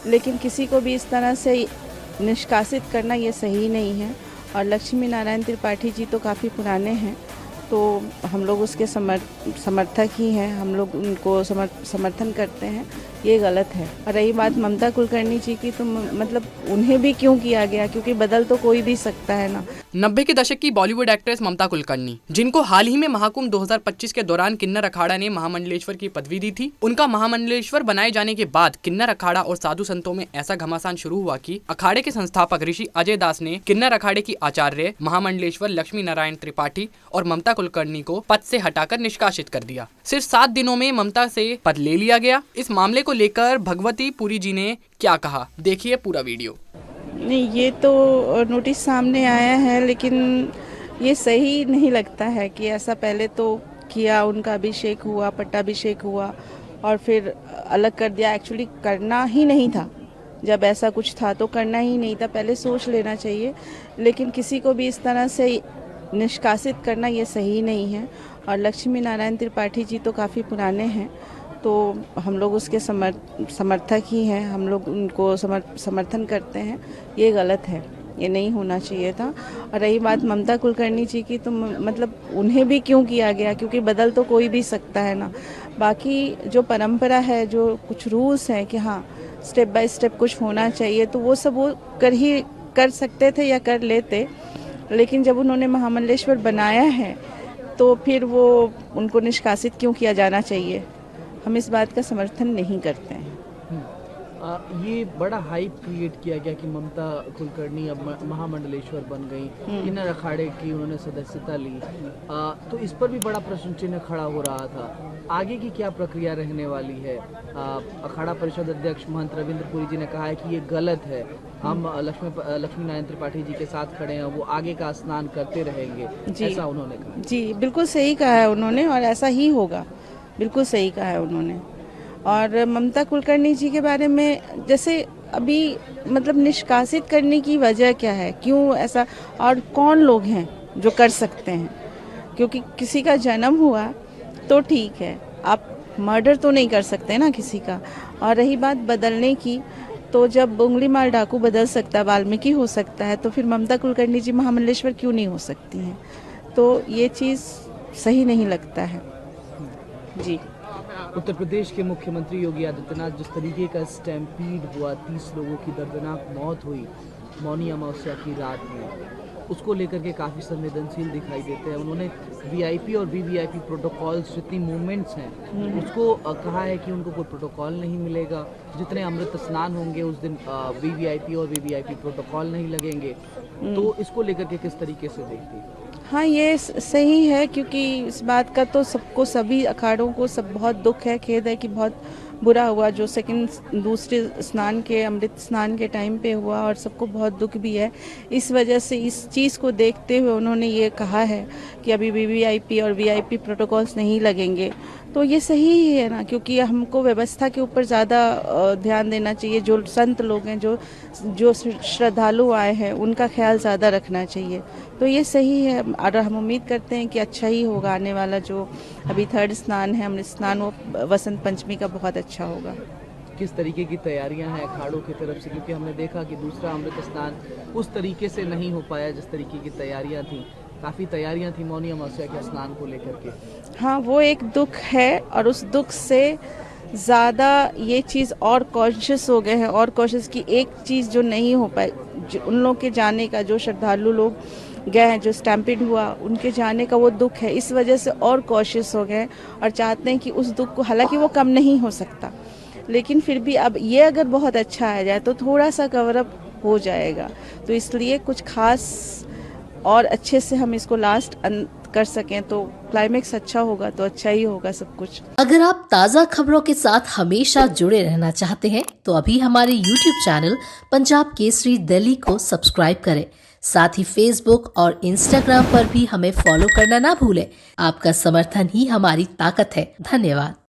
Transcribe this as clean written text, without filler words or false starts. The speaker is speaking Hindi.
लेकिन किसी को भी इस तरह से निष्कासित करना ये सही नहीं है। और लक्ष्मी नारायण त्रिपाठी जी तो काफ़ी पुराने हैं, तो हम लोग उसके समर्थक ही हैं, हम लोग उनको समर्थन करते हैं, ये गलत है। और रही बात ममता कुलकर्णी जी की, तो मतलब उन्हें भी क्यों किया गया, क्योंकि बदल तो कोई भी सकता है ना। 90 के दशक की बॉलीवुड एक्ट्रेस ममता कुलकर्णी, जिनको हाल ही में महाकुंभ 2025 के दौरान किन्नर अखाड़ा ने महामंडलेश्वर की पदवी दी थी, उनका महामंडलेश्वर बनाए जाने के बाद किन्नर अखाड़ा और साधु संतों में ऐसा घमासान शुरू हुआ कि अखाड़े के संस्थापक ऋषि अजय दास ने किन्नर अखाड़े की आचार्य महामंडलेश्वर लक्ष्मी नारायण त्रिपाठी और ममता कुलकर्णी को पद से हटाकर निष्कासित कर दिया। सिर्फ 7 दिनों में ममता से पद ले लिया गया। इस मामले को लेकर भगवती पुरी जी ने क्या कहा, देखिए पूरा वीडियो। नहीं, ये तो नोटिस सामने आया है, लेकिन ये सही नहीं लगता है कि ऐसा पहले तो किया, उनका अभिषेक हुआ, पट्टाभिषेक हुआ और फिर अलग कर दिया। एक्चुअली करना ही नहीं था, जब ऐसा कुछ था तो करना ही नहीं था, पहले सोच लेना चाहिए। लेकिन किसी को भी इस तरह से निष्कासित करना ये सही नहीं है। और लक्ष्मी नारायण त्रिपाठी जी तो काफ़ी पुराने हैं, तो हम लोग उसके समर्थक ही हैं, हम लोग उनको समर्थन करते हैं, ये गलत है, ये नहीं होना चाहिए था। और रही बात ममता कुलकर्णी जी की, तो मतलब उन्हें भी क्यों किया गया, क्योंकि बदल तो कोई भी सकता है ना। बाकी जो परंपरा है, जो कुछ रूल्स हैं कि हाँ स्टेप बाय स्टेप कुछ होना चाहिए, तो वो सब वो कर सकते थे या कर लेते। लेकिन जब उन्होंने महामंडलेश्वर बनाया है तो फिर वो उनको निष्कासित क्यों किया जाना चाहिए, हम इस बात का समर्थन नहीं करते हैं। ये बड़ा हाइप क्रिएट किया गया कि ममता कुलकर्णी अब महामंडलेश्वर बन गई, किन्नर अखाड़े की उन्होंने सदस्यता ली, तो इस पर भी बड़ा प्रश्न चिन्ह खड़ा हो रहा था। आगे की क्या प्रक्रिया रहने वाली है? अखाड़ा परिषद अध्यक्ष महंत रविंद्र पुरी जी ने कहा है कि ये गलत है, हम लक्ष्मी नारायण त्रिपाठी जी के साथ खड़े हैं, वो आगे का स्नान करते रहेंगे, ऐसा उन्होंने कहा। जी बिल्कुल सही कहा है उन्होंने, और ऐसा ही होगा, बिल्कुल सही कहा है उन्होंने। और ममता कुलकर्णी जी के बारे में जैसे अभी मतलब निष्कासित करने की वजह क्या है, क्यों ऐसा, और कौन लोग हैं जो कर सकते हैं? क्योंकि किसी का जन्म हुआ तो ठीक है, आप मर्डर तो नहीं कर सकते ना किसी का। और रही बात बदलने की, तो जब उंगली मार डाकू बदल सकता है, वाल्मीकि हो सकता है, तो फिर ममता कुलकर्णी जी महामंडलेश्वर क्यों नहीं हो सकती हैं? तो ये चीज़ सही नहीं लगता है जी। उत्तर प्रदेश के मुख्यमंत्री योगी आदित्यनाथ, जिस तरीके का स्टैम्पीड हुआ, 30 लोगों की दर्दनाक मौत हुई मौनी अमावस्या की रात में, उसको लेकर के काफ़ी संवेदनशील दिखाई देते हैं। उन्होंने वीआईपी और वीवीआईपी प्रोटोकॉल्स, जितनी मूवमेंट्स हैं, उसको कहा है कि उनको कोई प्रोटोकॉल नहीं मिलेगा, जितने अमृत स्नान होंगे उस दिन वीवीआईपी और वीवीआईपी प्रोटोकॉल नहीं लगेंगे। तो इसको लेकर के किस तरीके से देखती है? हाँ, ये सही है, क्योंकि इस बात का तो सबको, सभी अखाड़ों को सब बहुत दुख है, खेद है कि बहुत बुरा हुआ जो दूसरे स्नान के, अमृत स्नान के टाइम पे हुआ, और सबको बहुत दुख भी है। इस वजह से इस चीज़ को देखते हुए उन्होंने ये कहा है कि अभी वीवीआईपी और वीआईपी प्रोटोकॉल्स नहीं लगेंगे, तो ये सही ही है ना, क्योंकि हमको व्यवस्था के ऊपर ज़्यादा ध्यान देना चाहिए। जो संत लोग हैं, जो श्रद्धालु आए हैं, उनका ख्याल ज़्यादा रखना चाहिए, तो ये सही है। और हम उम्मीद करते हैं कि अच्छा ही होगा, आने वाला जो अभी 3rd स्नान है, अमृत स्नान, वो वसंत पंचमी का बहुत अच्छा होगा। किस तरीके की तैयारियां हैं अखाड़ों की तरफ से, क्योंकि हमने देखा कि दूसरा अमृत स्नान उस तरीके से नहीं हो पाया जिस तरीके की तैयारियां थी, काफ़ी तैयारियां थी मौनी अमावस्या के स्नान को लेकर के। हाँ, वो एक दुख है, और उस दुख से ज़्यादा ये चीज़ और कॉन्शियस हो गए हैं, और कॉन्शियस की एक चीज़ जो नहीं हो पाई, उन लोग के जाने का, जो श्रद्धालु लोग गए हैं, जो स्टैम्पिड हुआ, उनके जाने का वो दुख है, इस वजह से और कॉशियस हो गए और चाहते हैं कि उस दुख को, हालांकि वो कम नहीं हो सकता, लेकिन फिर भी अब ये अगर बहुत अच्छा आ जाए तो थोड़ा सा कवर अप हो जाएगा। तो इसलिए कुछ खास और अच्छे से हम इसको लास्ट कर सकें, तो क्लाइमेक्स अच्छा होगा तो अच्छा ही होगा सब कुछ। अगर आप ताज़ा खबरों के साथ हमेशा जुड़े रहना चाहते हैं तो अभी हमारे YouTube चैनल पंजाब केसरी दिल्ली को सब्सक्राइब करें। साथ ही Facebook और Instagram पर भी हमें फॉलो करना ना भूलें। आपका समर्थन ही हमारी ताकत है। धन्यवाद।